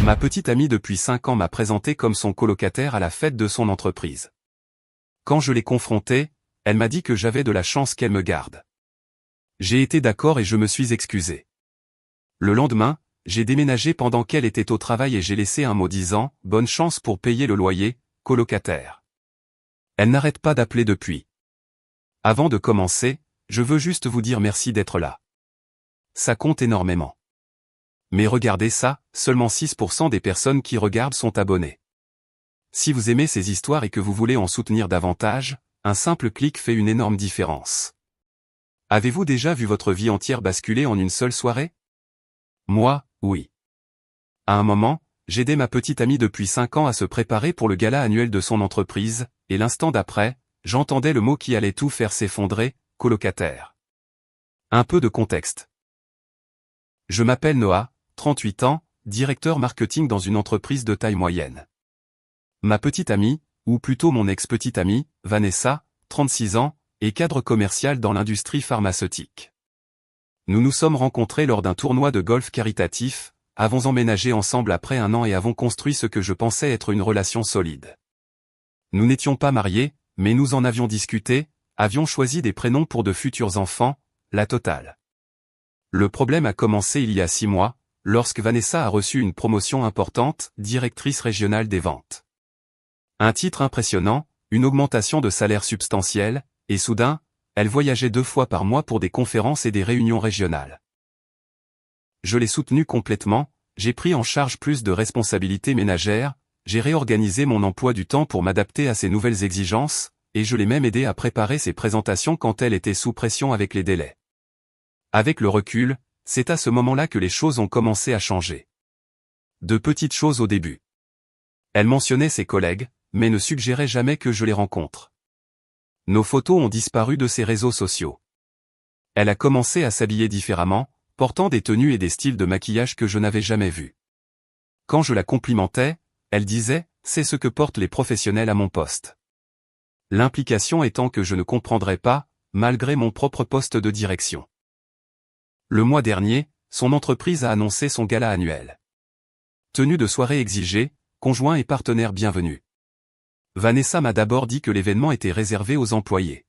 Ma petite amie depuis 5 ans m'a présenté comme son colocataire à la fête de son entreprise. Quand je l'ai confrontée, elle m'a dit que j'avais de la chance qu'elle me garde. J'ai été d'accord et je me suis excusé. Le lendemain, j'ai déménagé pendant qu'elle était au travail et j'ai laissé un mot disant « Bonne chance pour payer le loyer, colocataire ». Elle n'arrête pas d'appeler depuis. Avant de commencer, je veux juste vous dire merci d'être là. Ça compte énormément. Mais regardez ça, seulement 6% des personnes qui regardent sont abonnées. Si vous aimez ces histoires et que vous voulez en soutenir davantage, un simple clic fait une énorme différence. Avez-vous déjà vu votre vie entière basculer en une seule soirée? Moi, oui. À un moment, j'aidais ma petite amie depuis 5 ans à se préparer pour le gala annuel de son entreprise, et l'instant d'après, j'entendais le mot qui allait tout faire s'effondrer, colocataire. Un peu de contexte. Je m'appelle Noah, 38 ans, directeur marketing dans une entreprise de taille moyenne. Ma petite amie, ou plutôt mon ex-petite amie, Vanessa, 36 ans, est cadre commercial dans l'industrie pharmaceutique. Nous nous sommes rencontrés lors d'un tournoi de golf caritatif, avons emménagé ensemble après 1 an et avons construit ce que je pensais être une relation solide. Nous n'étions pas mariés, mais nous en avions discuté, avions choisi des prénoms pour de futurs enfants, la totale. Le problème a commencé il y a 6 mois, lorsque Vanessa a reçu une promotion importante, directrice régionale des ventes. Un titre impressionnant, une augmentation de salaire substantielle, et soudain, elle voyageait 2 fois par mois pour des conférences et des réunions régionales. Je l'ai soutenue complètement, j'ai pris en charge plus de responsabilités ménagères, j'ai réorganisé mon emploi du temps pour m'adapter à ces nouvelles exigences, et je l'ai même aidé à préparer ses présentations quand elle était sous pression avec les délais. Avec le recul, c'est à ce moment-là que les choses ont commencé à changer. De petites choses au début. Elle mentionnait ses collègues, mais ne suggérait jamais que je les rencontre. Nos photos ont disparu de ses réseaux sociaux. Elle a commencé à s'habiller différemment, portant des tenues et des styles de maquillage que je n'avais jamais vus. Quand je la complimentais, elle disait « c'est ce que portent les professionnels à mon poste ». L'implication étant que je ne comprendrais pas, malgré mon propre poste de direction. Le mois dernier, son entreprise a annoncé son gala annuel. Tenue de soirée exigée, conjoints et partenaires bienvenus. Vanessa m'a d'abord dit que l'événement était réservé aux employés.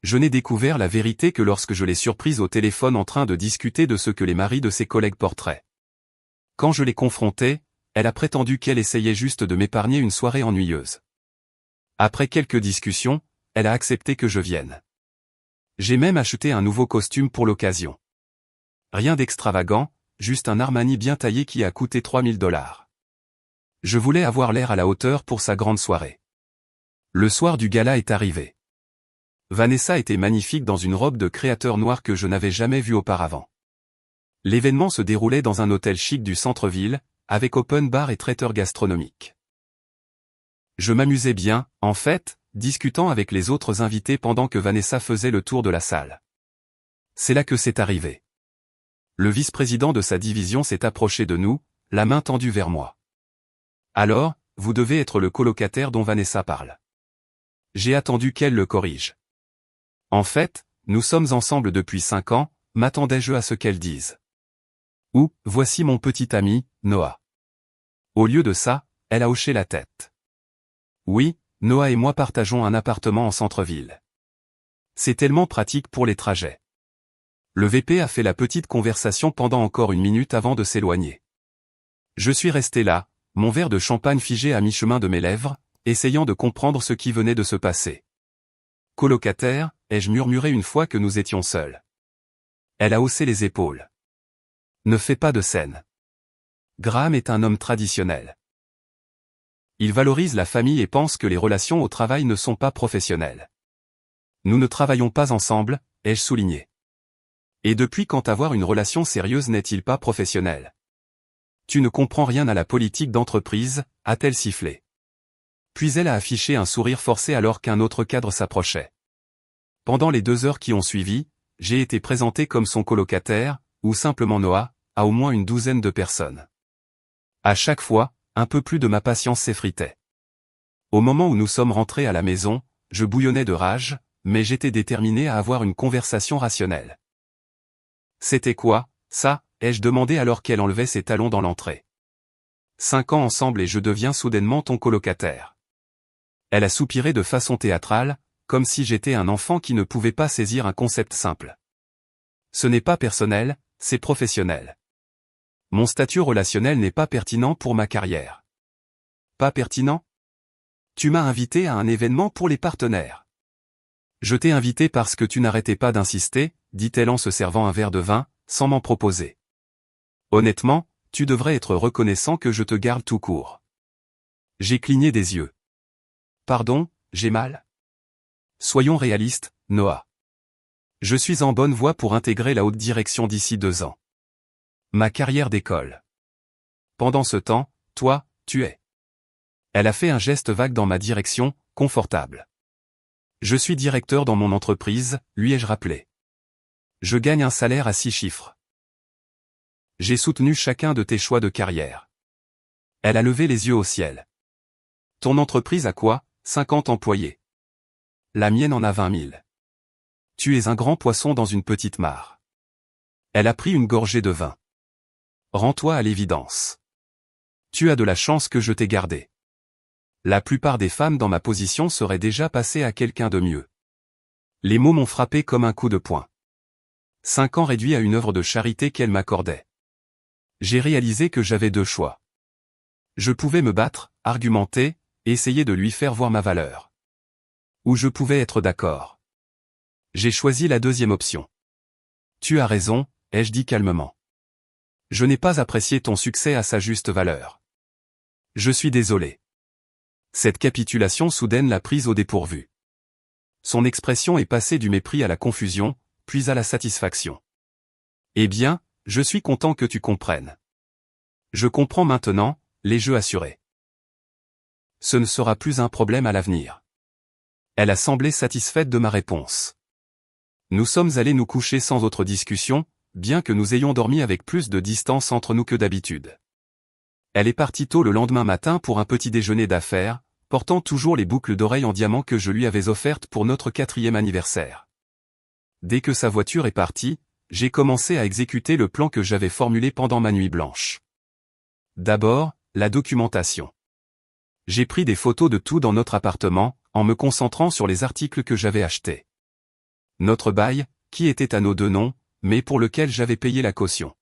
Je n'ai découvert la vérité que lorsque je l'ai surprise au téléphone en train de discuter de ce que les maris de ses collègues porteraient. Quand je l'ai confrontée, elle a prétendu qu'elle essayait juste de m'épargner une soirée ennuyeuse. Après quelques discussions, elle a accepté que je vienne. J'ai même acheté un nouveau costume pour l'occasion. Rien d'extravagant, juste un Armani bien taillé qui a coûté $3000. Je voulais avoir l'air à la hauteur pour sa grande soirée. Le soir du gala est arrivé. Vanessa était magnifique dans une robe de créateur noir que je n'avais jamais vue auparavant. L'événement se déroulait dans un hôtel chic du centre-ville, avec open bar et traiteur gastronomique. Je m'amusais bien, en fait, discutant avec les autres invités pendant que Vanessa faisait le tour de la salle. C'est là que c'est arrivé. Le vice-président de sa division s'est approché de nous, la main tendue vers moi. Alors, vous devez être le colocataire dont Vanessa parle. J'ai attendu qu'elle le corrige. En fait, nous sommes ensemble depuis 5 ans, m'attendais-je à ce qu'elle dise. Ou, voici mon petit ami, Noah. Au lieu de ça, elle a hoché la tête. Oui, Noah et moi partageons un appartement en centre-ville. C'est tellement pratique pour les trajets. Le VP a fait la petite conversation pendant encore 1 minute avant de s'éloigner. Je suis resté là, mon verre de champagne figé à mi-chemin de mes lèvres, essayant de comprendre ce qui venait de se passer. Colocataire, ai-je murmuré une fois que nous étions seuls. Elle a haussé les épaules. Ne fais pas de scène. Graham est un homme traditionnel. Il valorise la famille et pense que les relations au travail ne sont pas professionnelles. Nous ne travaillons pas ensemble, ai-je souligné. Et depuis quand avoir une relation sérieuse n'est-il pas professionnel? Tu ne comprends rien à la politique d'entreprise, a-t-elle sifflé. Puis elle a affiché un sourire forcé alors qu'un autre cadre s'approchait. Pendant les 2 heures qui ont suivi, j'ai été présenté comme son colocataire, ou simplement Noah, à au moins une 12aine de personnes. À chaque fois, un peu plus de ma patience s'effritait. Au moment où nous sommes rentrés à la maison, je bouillonnais de rage, mais j'étais déterminé à avoir une conversation rationnelle. C'était quoi, ça, ai-je demandé alors qu'elle enlevait ses talons dans l'entrée. 5 ans ensemble et je deviens soudainement ton colocataire. Elle a soupiré de façon théâtrale, comme si j'étais un enfant qui ne pouvait pas saisir un concept simple. Ce n'est pas personnel, c'est professionnel. Mon statut relationnel n'est pas pertinent pour ma carrière. Pas pertinent? Tu m'as invité à un événement pour les partenaires. Je t'ai invité parce que tu n'arrêtais pas d'insister, dit-elle en se servant un verre de vin, sans m'en proposer. Honnêtement, tu devrais être reconnaissant que je te garde tout court. J'ai cligné des yeux. Pardon, j'ai mal? Soyons réalistes, Noah. Je suis en bonne voie pour intégrer la haute direction d'ici 2 ans. Ma carrière décolle. Pendant ce temps, toi, tu es. Elle a fait un geste vague dans ma direction, confortable. Je suis directeur dans mon entreprise, lui ai-je rappelé. Je gagne un salaire à 6 chiffres. J'ai soutenu chacun de tes choix de carrière. Elle a levé les yeux au ciel. Ton entreprise a quoi? 50 employés. La mienne en a 20 000. Tu es un grand poisson dans une petite mare. Elle a pris une gorgée de vin. Rends-toi à l'évidence. Tu as de la chance que je t'ai gardé. La plupart des femmes dans ma position seraient déjà passées à quelqu'un de mieux. Les mots m'ont frappé comme un coup de poing. 5 ans réduits à une œuvre de charité qu'elle m'accordait. J'ai réalisé que j'avais 2 choix. Je pouvais me battre, argumenter, essayer de lui faire voir ma valeur. Ou je pouvais être d'accord. J'ai choisi la deuxième option. Tu as raison, ai-je dit calmement. Je n'ai pas apprécié ton succès à sa juste valeur. Je suis désolé. Cette capitulation soudaine l'a prise au dépourvu. Son expression est passée du mépris à la confusion, puis à la satisfaction. Eh bien, je suis content que tu comprennes. Je comprends maintenant, les jeux assurés. Ce ne sera plus un problème à l'avenir. Elle a semblé satisfaite de ma réponse. Nous sommes allés nous coucher sans autre discussion, bien que nous ayons dormi avec plus de distance entre nous que d'habitude. Elle est partie tôt le lendemain matin pour un petit déjeuner d'affaires, portant toujours les boucles d'oreilles en diamant que je lui avais offertes pour notre 4e anniversaire. Dès que sa voiture est partie, j'ai commencé à exécuter le plan que j'avais formulé pendant ma nuit blanche. D'abord, la documentation. J'ai pris des photos de tout dans notre appartement, en me concentrant sur les articles que j'avais achetés. Notre bail, qui était à nos 2 noms, mais pour lequel j'avais payé la caution.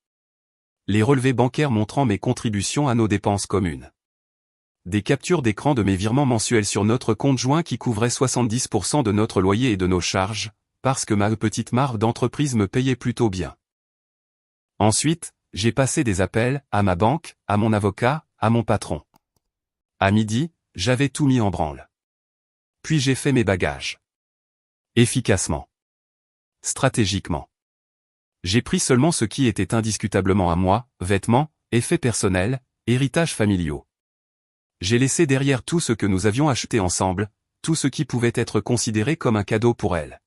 Les relevés bancaires montrant mes contributions à nos dépenses communes. Des captures d'écran de mes virements mensuels sur notre compte joint qui couvraient 70% de notre loyer et de nos charges, parce que ma petite mare d'entreprise me payait plutôt bien. Ensuite, j'ai passé des appels, à ma banque, à mon avocat, à mon patron. À midi, j'avais tout mis en branle. Puis j'ai fait mes bagages. Efficacement. Stratégiquement. J'ai pris seulement ce qui était indiscutablement à moi, vêtements, effets personnels, héritages familiaux. J'ai laissé derrière tout ce que nous avions acheté ensemble, tout ce qui pouvait être considéré comme un cadeau pour elle.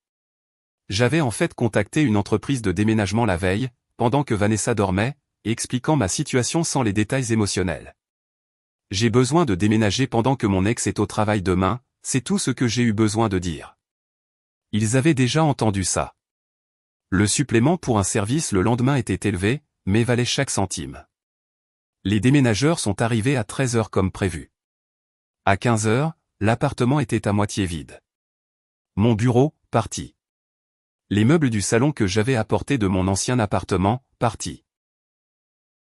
J'avais en fait contacté une entreprise de déménagement la veille, pendant que Vanessa dormait, expliquant ma situation sans les détails émotionnels. J'ai besoin de déménager pendant que mon ex est au travail demain, c'est tout ce que j'ai eu besoin de dire. Ils avaient déjà entendu ça. Le supplément pour un service le lendemain était élevé, mais valait chaque centime. Les déménageurs sont arrivés à 13 h comme prévu. À 15 h, l'appartement était à moitié vide. Mon bureau, parti. Les meubles du salon que j'avais apportés de mon ancien appartement, parti.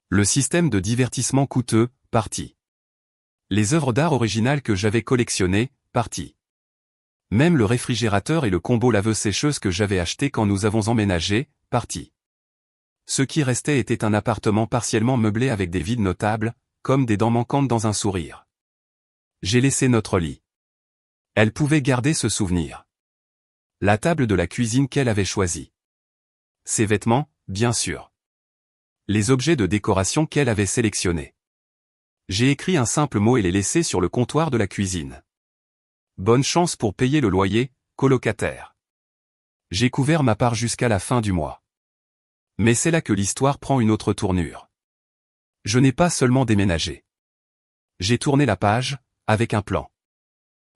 Le système de divertissement coûteux, parti. Les œuvres d'art originales que j'avais collectionnées, parti. Même le réfrigérateur et le combo laveuse-sécheuse que j'avais acheté quand nous avons emménagé, parti. Ce qui restait était un appartement partiellement meublé avec des vides notables, comme des dents manquantes dans un sourire. J'ai laissé notre lit. Elle pouvait garder ce souvenir. La table de la cuisine qu'elle avait choisie. Ses vêtements, bien sûr. Les objets de décoration qu'elle avait sélectionnés. J'ai écrit un simple mot et les laissé sur le comptoir de la cuisine. Bonne chance pour payer le loyer, colocataire. J'ai couvert ma part jusqu'à la fin du mois. Mais c'est là que l'histoire prend une autre tournure. Je n'ai pas seulement déménagé. J'ai tourné la page, avec un plan.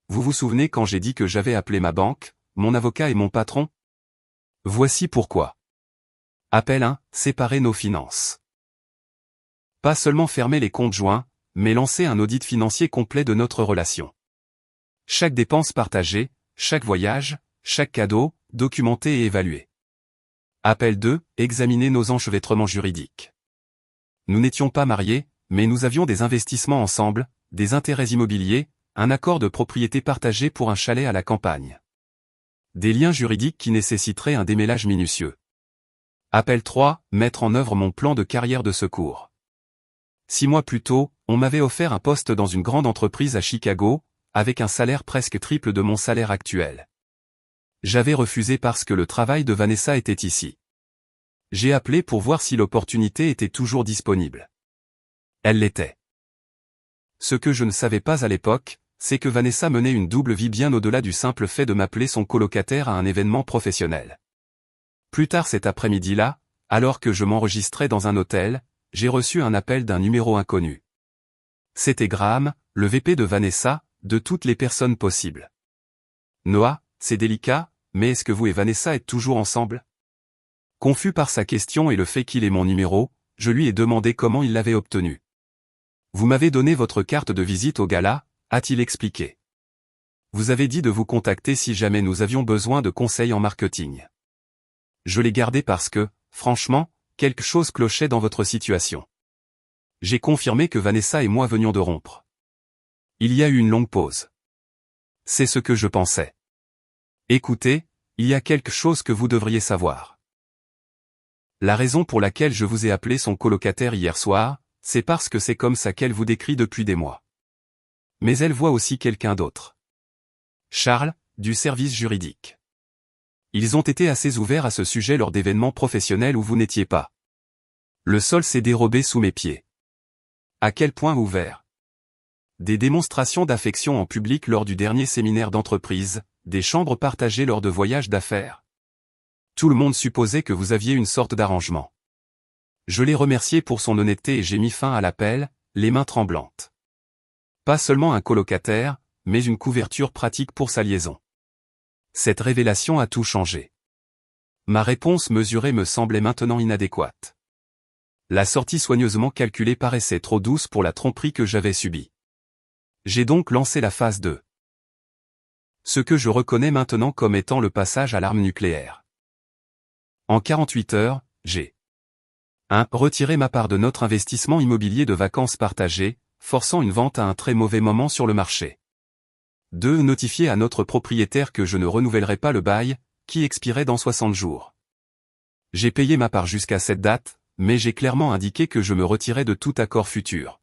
Vous vous souvenez quand j'ai dit que j'avais appelé ma banque, mon avocat et mon patron? Voici pourquoi. Appel 1, séparer nos finances. Pas seulement fermer les comptes joints, mais lancer un audit financier complet de notre relation. Chaque dépense partagée, chaque voyage, chaque cadeau, documenté et évalué. Appel 2, examiner nos enchevêtrements juridiques. Nous n'étions pas mariés, mais nous avions des investissements ensemble, des intérêts immobiliers, un accord de propriété partagé pour un chalet à la campagne. Des liens juridiques qui nécessiteraient un démêlage minutieux. Appel 3, mettre en œuvre mon plan de carrière de secours. 6 mois plus tôt, on m'avait offert un poste dans une grande entreprise à Chicago, avec un salaire presque triple de mon salaire actuel. J'avais refusé parce que le travail de Vanessa était ici. J'ai appelé pour voir si l'opportunité était toujours disponible. Elle l'était. Ce que je ne savais pas à l'époque, c'est que Vanessa menait une double vie bien au-delà du simple fait de m'appeler son colocataire à un événement professionnel. Plus tard cet après-midi-là, alors que je m'enregistrais dans un hôtel, j'ai reçu un appel d'un numéro inconnu. C'était Graham, le VP de Vanessa, de toutes les personnes possibles. Noah, c'est délicat, mais est-ce que vous et Vanessa êtes toujours ensemble? Confus par sa question et le fait qu'il ait mon numéro, je lui ai demandé comment il l'avait obtenu. Vous m'avez donné votre carte de visite au gala, a-t-il expliqué. Vous avez dit de vous contacter si jamais nous avions besoin de conseils en marketing. Je l'ai gardé parce que, franchement, quelque chose clochait dans votre situation. J'ai confirmé que Vanessa et moi venions de rompre. Il y a eu une longue pause. C'est ce que je pensais. Écoutez, il y a quelque chose que vous devriez savoir. La raison pour laquelle je vous ai appelé son colocataire hier soir, c'est parce que c'est comme ça qu'elle vous décrit depuis des mois. Mais elle voit aussi quelqu'un d'autre. Charles, du service juridique. Ils ont été assez ouverts à ce sujet lors d'événements professionnels où vous n'étiez pas. Le sol s'est dérobé sous mes pieds. À quel point ouvert? Des démonstrations d'affection en public lors du dernier séminaire d'entreprise, des chambres partagées lors de voyages d'affaires. Tout le monde supposait que vous aviez une sorte d'arrangement. Je l'ai remercié pour son honnêteté et j'ai mis fin à l'appel, les mains tremblantes. Pas seulement un colocataire, mais une couverture pratique pour sa liaison. Cette révélation a tout changé. Ma réponse mesurée me semblait maintenant inadéquate. La sortie soigneusement calculée paraissait trop douce pour la tromperie que j'avais subie. J'ai donc lancé la phase 2. Ce que je reconnais maintenant comme étant le passage à l'arme nucléaire. En 48 heures, j'ai 1. Retiré ma part de notre investissement immobilier de vacances partagées, forçant une vente à un très mauvais moment sur le marché. 2. Notifier à notre propriétaire que je ne renouvellerai pas le bail, qui expirait dans 60 jours. J'ai payé ma part jusqu'à cette date, mais j'ai clairement indiqué que je me retirais de tout accord futur.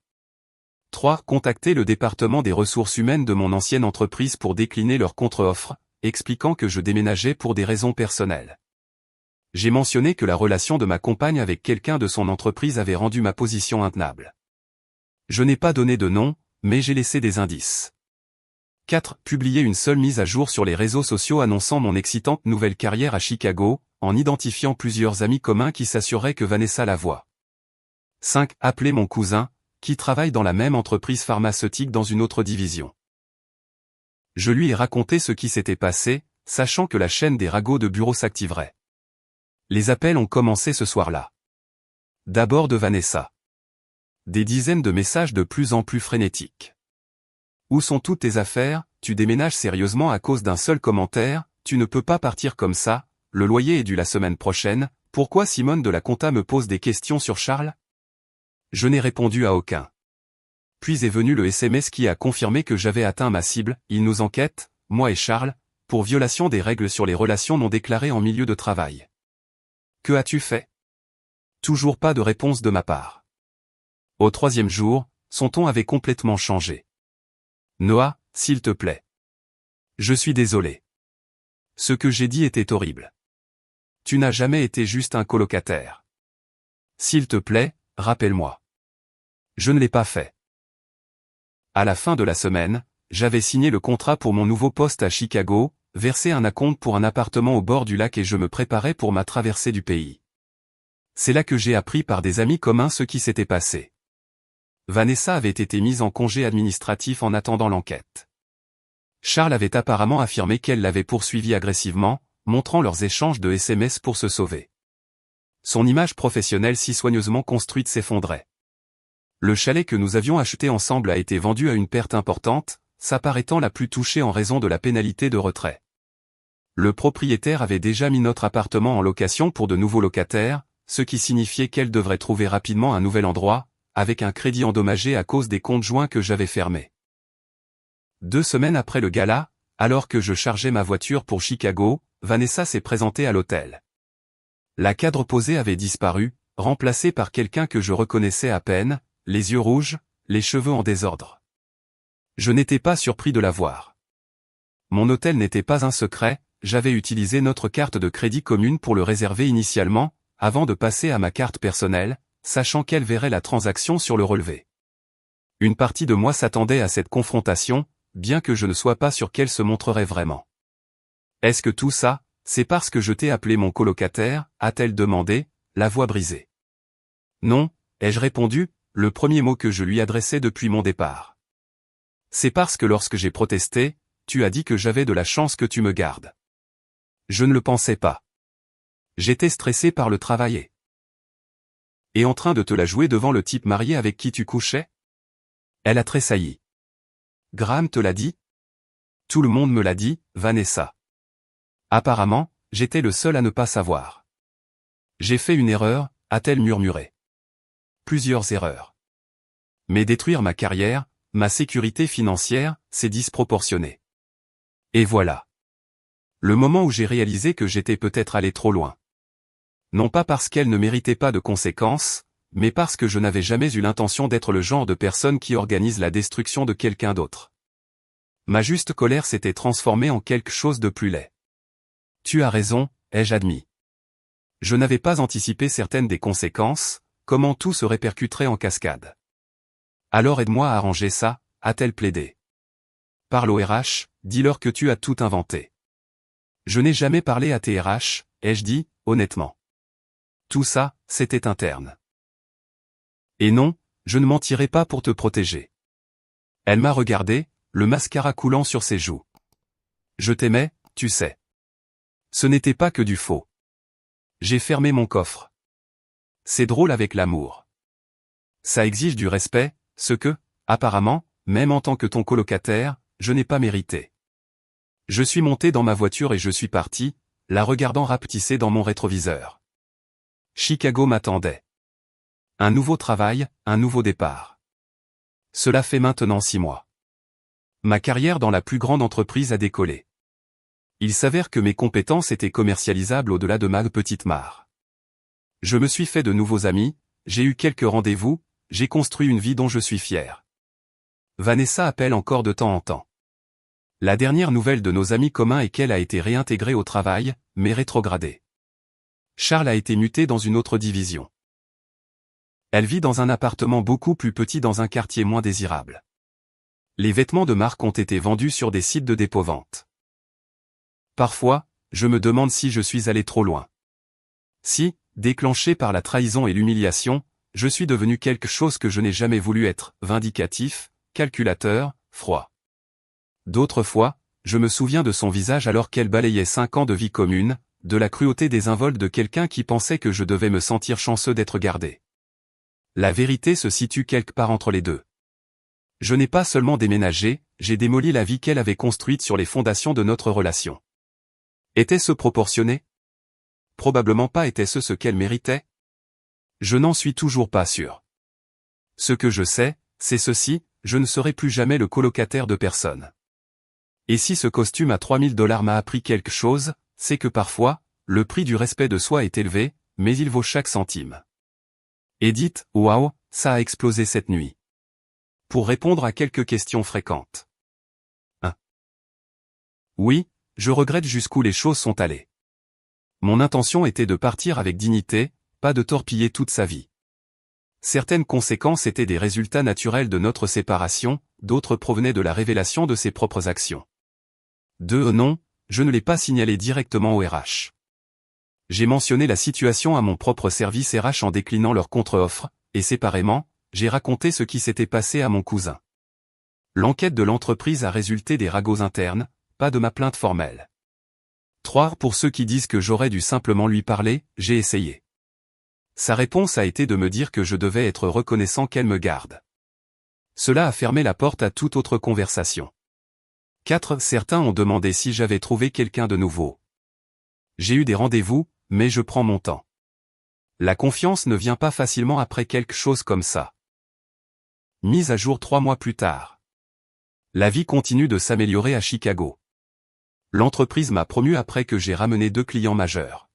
3. Contacter le département des ressources humaines de mon ancienne entreprise pour décliner leur contre-offre, expliquant que je déménageais pour des raisons personnelles. J'ai mentionné que la relation de ma compagne avec quelqu'un de son entreprise avait rendu ma position intenable. Je n'ai pas donné de nom, mais j'ai laissé des indices. 4. Publier une seule mise à jour sur les réseaux sociaux annonçant mon excitante nouvelle carrière à Chicago, en identifiant plusieurs amis communs qui s'assuraient que Vanessa la voit. 5. Appeler mon cousin, qui travaille dans la même entreprise pharmaceutique dans une autre division. Je lui ai raconté ce qui s'était passé, sachant que la chaîne des ragots de bureau s'activerait. Les appels ont commencé ce soir-là. D'abord de Vanessa. Des dizaines de messages de plus en plus frénétiques. Où sont toutes tes affaires? Tu déménages sérieusement à cause d'un seul commentaire, tu ne peux pas partir comme ça, le loyer est dû la semaine prochaine, pourquoi Simone de la compta me pose des questions sur Charles? Je n'ai répondu à aucun. Puis est venu le SMS qui a confirmé que j'avais atteint ma cible, il nous enquête, moi et Charles, pour violation des règles sur les relations non déclarées en milieu de travail. Que as-tu fait? Toujours pas de réponse de ma part. Au 3e jour, son ton avait complètement changé. Noah, s'il te plaît. Je suis désolé. Ce que j'ai dit était horrible. Tu n'as jamais été juste un colocataire. S'il te plaît, rappelle-moi. Je ne l'ai pas fait. À la fin de la semaine, j'avais signé le contrat pour mon nouveau poste à Chicago, versé un acompte pour un appartement au bord du lac et je me préparais pour ma traversée du pays. C'est là que j'ai appris par des amis communs ce qui s'était passé. Vanessa avait été mise en congé administratif en attendant l'enquête. Charles avait apparemment affirmé qu'elle l'avait poursuivi agressivement, montrant leurs échanges de SMS pour se sauver. Son image professionnelle si soigneusement construite s'effondrait. Le chalet que nous avions acheté ensemble a été vendu à une perte importante, sa part étant la plus touchée en raison de la pénalité de retrait. Le propriétaire avait déjà mis notre appartement en location pour de nouveaux locataires, ce qui signifiait qu'elle devrait trouver rapidement un nouvel endroit, avec un crédit endommagé à cause des comptes joints que j'avais fermés. 2 semaines après le gala, alors que je chargeais ma voiture pour Chicago, Vanessa s'est présentée à l'hôtel. La cadre posée avait disparu, remplacée par quelqu'un que je reconnaissais à peine, les yeux rouges, les cheveux en désordre. Je n'étais pas surpris de la voir. Mon hôtel n'était pas un secret, j'avais utilisé notre carte de crédit commune pour le réserver initialement, avant de passer à ma carte personnelle, sachant qu'elle verrait la transaction sur le relevé. Une partie de moi s'attendait à cette confrontation, bien que je ne sois pas sûr qu'elle se montrerait vraiment. « Est-ce que tout ça, c'est parce que je t'ai appelé mon colocataire ?» a-t-elle demandé, la voix brisée. « Non » ai-je répondu, le premier mot que je lui adressais depuis mon départ. « C'est parce que lorsque j'ai protesté, tu as dit que j'avais de la chance que tu me gardes. » Je ne le pensais pas. J'étais stressé par le travail. Et en train de te la jouer devant le type marié avec qui tu couchais? Elle a tressailli. Graham te l'a dit? Tout le monde me l'a dit, Vanessa. Apparemment, j'étais le seul à ne pas savoir. J'ai fait une erreur, a-t-elle murmuré. Plusieurs erreurs. Mais détruire ma carrière, ma sécurité financière, c'est disproportionné. Et voilà. Le moment où j'ai réalisé que j'étais peut-être allé trop loin. Non pas parce qu'elle ne méritait pas de conséquences, mais parce que je n'avais jamais eu l'intention d'être le genre de personne qui organise la destruction de quelqu'un d'autre. Ma juste colère s'était transformée en quelque chose de plus laid. Tu as raison, ai-je admis. Je n'avais pas anticipé certaines des conséquences, comment tout se répercuterait en cascade. Alors aide-moi à arranger ça, a-t-elle plaidé. Parle au RH, dis-leur que tu as tout inventé. Je n'ai jamais parlé à tes RH, ai-je dit, honnêtement. Tout ça, c'était interne. Et non, je ne mentirai pas pour te protéger. Elle m'a regardé, le mascara coulant sur ses joues. Je t'aimais, tu sais. Ce n'était pas que du faux. J'ai fermé mon coffre. C'est drôle avec l'amour. Ça exige du respect, ce que, apparemment, même en tant que ton colocataire, je n'ai pas mérité. Je suis monté dans ma voiture et je suis parti, la regardant rapetisser dans mon rétroviseur. Chicago m'attendait. Un nouveau travail, un nouveau départ. Cela fait maintenant 6 mois. Ma carrière dans la plus grande entreprise a décollé. Il s'avère que mes compétences étaient commercialisables au-delà de ma petite mare. Je me suis fait de nouveaux amis, j'ai eu quelques rendez-vous, j'ai construit une vie dont je suis fier. Vanessa appelle encore de temps en temps. La dernière nouvelle de nos amis communs est qu'elle a été réintégrée au travail, mais rétrogradée. Charles a été muté dans une autre division. Elle vit dans un appartement beaucoup plus petit dans un quartier moins désirable. Les vêtements de marque ont été vendus sur des sites de dépôt-vente. Parfois, je me demande si je suis allé trop loin. Si, déclenché par la trahison et l'humiliation, je suis devenu quelque chose que je n'ai jamais voulu être, vindicatif, calculateur, froid. D'autres fois, je me souviens de son visage alors qu'elle balayait 5 ans de vie commune, de la cruauté désinvolte de quelqu'un qui pensait que je devais me sentir chanceux d'être gardé. La vérité se situe quelque part entre les deux. Je n'ai pas seulement déménagé, j'ai démoli la vie qu'elle avait construite sur les fondations de notre relation. Était-ce proportionné? Probablement pas. Était-ce ce qu'elle méritait? Je n'en suis toujours pas sûr. Ce que je sais, c'est ceci, je ne serai plus jamais le colocataire de personne. Et si ce costume à $3000 m'a appris quelque chose, c'est que parfois, le prix du respect de soi est élevé, mais il vaut chaque centime. Edith, waouh, ça a explosé cette nuit. Pour répondre à quelques questions fréquentes. 1. Oui, je regrette jusqu'où les choses sont allées. Mon intention était de partir avec dignité, pas de torpiller toute sa vie. Certaines conséquences étaient des résultats naturels de notre séparation, d'autres provenaient de la révélation de ses propres actions. 2. Non, je ne l'ai pas signalé directement au RH. J'ai mentionné la situation à mon propre service RH en déclinant leur contre-offre, et séparément, j'ai raconté ce qui s'était passé à mon cousin. L'enquête de l'entreprise a résulté des ragots internes, pas de ma plainte formelle. 3. Pour ceux qui disent que j'aurais dû simplement lui parler, j'ai essayé. Sa réponse a été de me dire que je devais être reconnaissant qu'elle me garde. Cela a fermé la porte à toute autre conversation. 4. Certains ont demandé si j'avais trouvé quelqu'un de nouveau. J'ai eu des rendez-vous, mais je prends mon temps. La confiance ne vient pas facilement après quelque chose comme ça. Mise à jour 3 mois plus tard. La vie continue de s'améliorer à Chicago. L'entreprise m'a promu après que j'ai ramené 2 clients majeurs.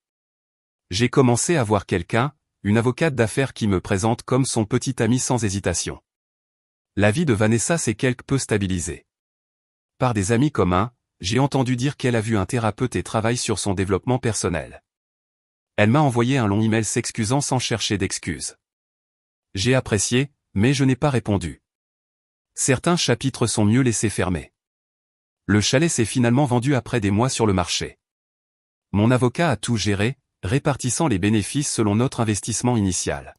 J'ai commencé à voir quelqu'un, une avocate d'affaires qui me présente comme son petit ami sans hésitation. La vie de Vanessa s'est quelque peu stabilisée. Par des amis communs, j'ai entendu dire qu'elle a vu un thérapeute et travaille sur son développement personnel. Elle m'a envoyé un long email s'excusant sans chercher d'excuses. J'ai apprécié, mais je n'ai pas répondu. Certains chapitres sont mieux laissés fermés. Le chalet s'est finalement vendu après des mois sur le marché. Mon avocat a tout géré, répartissant les bénéfices selon notre investissement initial.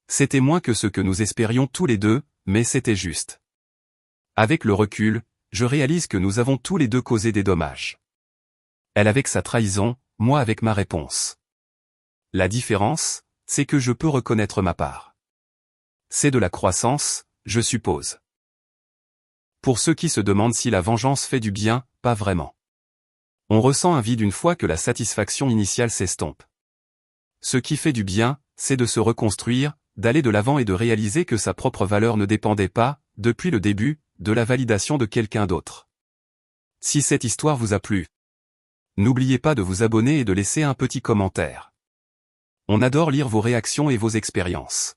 C'était moins que ce que nous espérions tous les deux, mais c'était juste. Avec le recul, je réalise que nous avons tous les deux causé des dommages. Elle avec sa trahison, moi avec ma réponse. La différence, c'est que je peux reconnaître ma part. C'est de la croissance, je suppose. Pour ceux qui se demandent si la vengeance fait du bien, pas vraiment. On ressent un vide une fois que la satisfaction initiale s'estompe. Ce qui fait du bien, c'est de se reconstruire, d'aller de l'avant et de réaliser que sa propre valeur ne dépendait pas, depuis le début, de la validation de quelqu'un d'autre. Si cette histoire vous a plu, n'oubliez pas de vous abonner et de laisser un petit commentaire. On adore lire vos réactions et vos expériences.